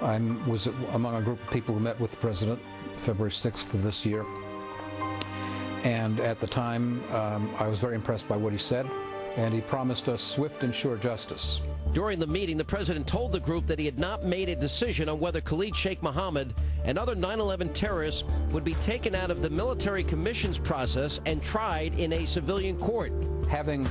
I was among a group of people who met with the president February 6th of this year. And at the time, I was very impressed by what he said, and he promised us swift and sure justice. During the meeting, the president told the group that he had not made a decision on whether Khalid Sheikh Mohammed and other 9/11 terrorists would be taken out of the military commissions process and tried in a civilian court. Having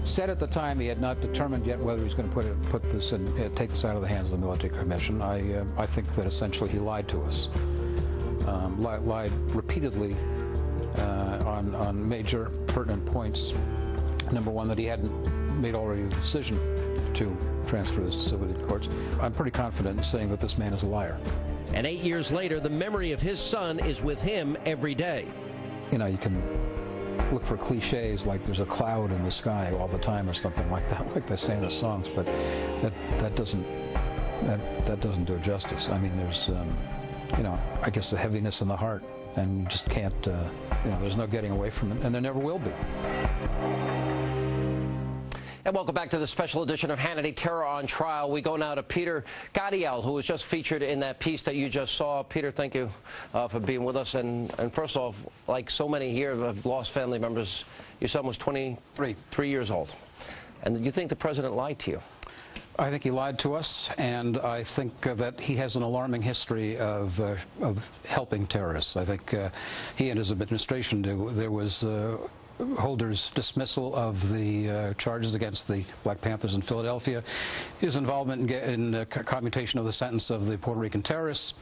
said at the time he had not determined yet whether he was going to put this and take this out of the hands of the military commission, I think that essentially he lied to us, lied repeatedly on major pertinent points. Number one, that he hadn't made already the decision to transfer this to civilian courts. I'm pretty confident in saying that this man is a liar. And 8 years later, the memory of his son is with him every day. You know, you can look for cliches like there's a cloud in the sky all the time or something like that, like they say in the songs, but that doesn't do it justice. I mean, there's, you know, I guess the heaviness in the heart, and you just can't, you know, there's no getting away from it, and there never will be. And welcome back to the special edition of Hannity Terror on Trial. We go now to Peter Gadiel, who was just featured in that piece that you just saw. Peter, thank you for being with us. And first off, like so many here have lost family members, your son was 23 years old. And you think the president lied to you? I think he lied to us, and I think that he has an alarming history of helping terrorists. I think he and his administration do. There was Holder's dismissal of the charges against the Black Panthers in Philadelphia, his involvement in commutation of the sentence of the Puerto Rican terrorists.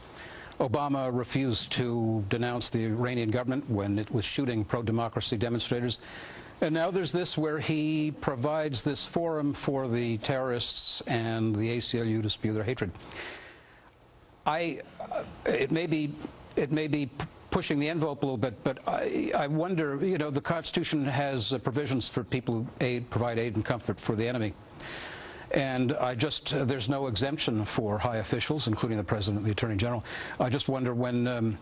Obama refused to denounce the Iranian government when it was shooting pro-democracy demonstrators. And now there's this where he provides this forum for the terrorists and the ACLU to spew their hatred. It may be pushing the envelope a little bit, but I wonder, you know, the Constitution has provisions for people who provide aid and comfort for the enemy. And there's no exemption for high officials, including the President and the Attorney General. I just wonder when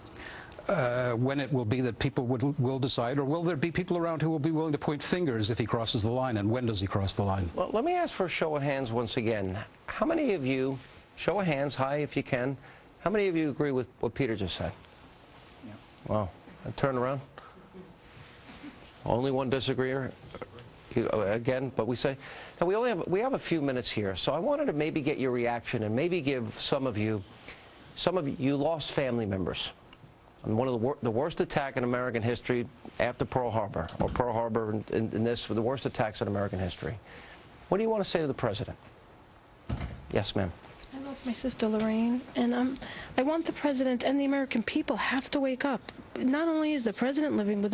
it will be that people will decide, or will there be people around who will be willing to point fingers if he crosses the line, and when does he cross the line? Well, let me ask for a show of hands once again. How many of you, show of hands, high if you can, how many of you agree with what Peter just said? Yeah. Wow. Turn around. Only one disagreeer? Again, but we say, now we have a few minutes here, so I wanted to maybe get your reaction and maybe give some of you lost family members. And one of the worst attack in American history after Pearl Harbor, or Pearl Harbor in this, the worst attacks in American history. What do you want to say to the president? Yes, ma'am. I lost my sister Lorraine, and I want the president and the American people have to wake up. Not only is the president living with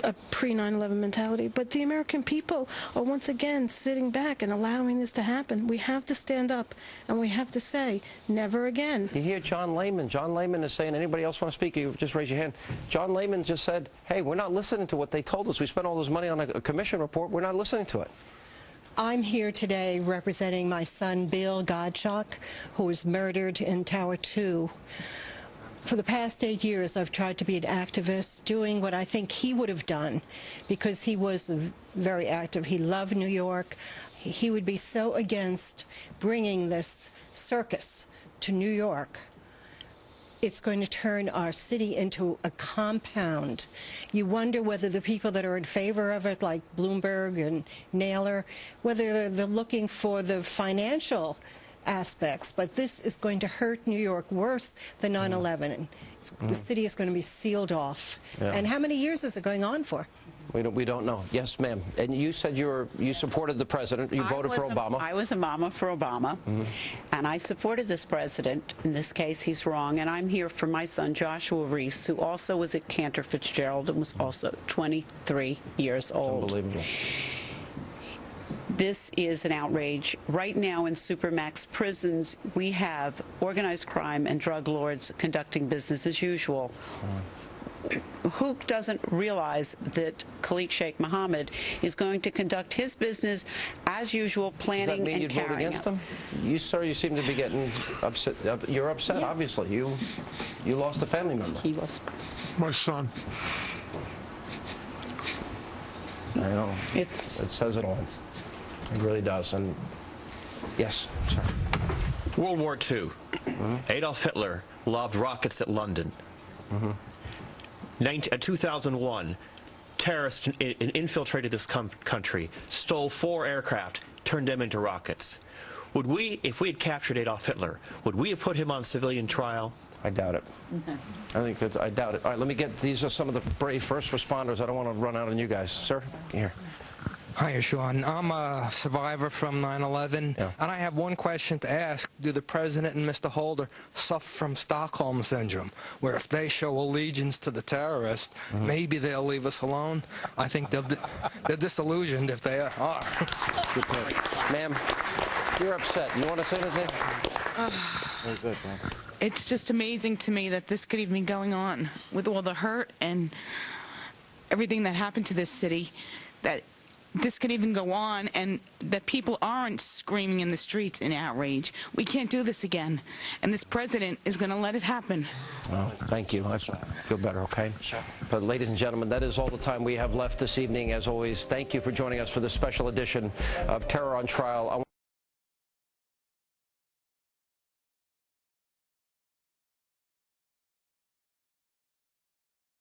a pre-9/11 mentality, but the American people are once again sitting back and allowing this to happen. We have to stand up, and we have to say, never again. You hear John Lehman. John Lehman is saying, anybody else want to speak? You just raise your hand. John Lehman just said, hey, we're not listening to what they told us. We spent all this money on a commission report. We're not listening to it. I'm here today representing my son, Bill Godchuk, who was murdered in Tower 2. For the past 8 years, I've tried to be an activist, doing what I think he would have done, because he was very active. He loved New York. He would be so against bringing this circus to New York. It's going to turn our city into a compound. You wonder whether the people that are in favor of it, like Bloomberg and Naylor, whether they're looking for the financial aspects, but this is going to hurt New York worse than 9/11. The city is going to be sealed off. Yeah. And how many years is it going on for? We don't know. Yes, ma'am. And you said you supported the president. You voted for Obama. I was a mama for Obama, and I supported this president. In this case, he's wrong, and I'm here for my son, Joshua Reese, who also was at Cantor Fitzgerald and was also 23 years old. It's unbelievable. This is an outrage. Right now in Supermax prisons, we have organized crime and drug lords conducting business as usual. Who doesn't realize that Khalid Sheikh Mohammed is going to conduct his business as usual, planning and carrying out? Does that mean you'd vote against him? You, sir, you seem to be getting upset. You're upset, yes. Obviously. You lost a family member. He was. My son. I know. It says it all. It really does. And yes, sir. World War II. Adolf Hitler lobbed rockets at London. 2001, terrorists infiltrated this country, stole 4 aircraft, turned them into rockets. Would we, if we had captured Adolf Hitler, would we have put him on civilian trial? I doubt it. I doubt it. All right, let me get, these are some of the brave first responders. I don't want to run out on you guys. Sir, here. Hi, Sean. I'm a survivor from 9/11, and I have one question to ask. Do the President and Mr. Holder suffer from Stockholm Syndrome, where if they show allegiance to the terrorists, maybe they'll leave us alone? I think they're disillusioned if they are. Good point. Ma'am, you're upset. You want to say anything? Very good, ma'am. It's just amazing to me that this could even be going on with all the hurt and everything that happened to this city, that this could even go on and that people aren't screaming in the streets in outrage. We can't do this again. And this president is going to let it happen. Well, thank you. I feel better, okay? Sure. But ladies and gentlemen, that is all the time we have left this evening. As always, thank you for joining us for this special edition of Terror on Trial.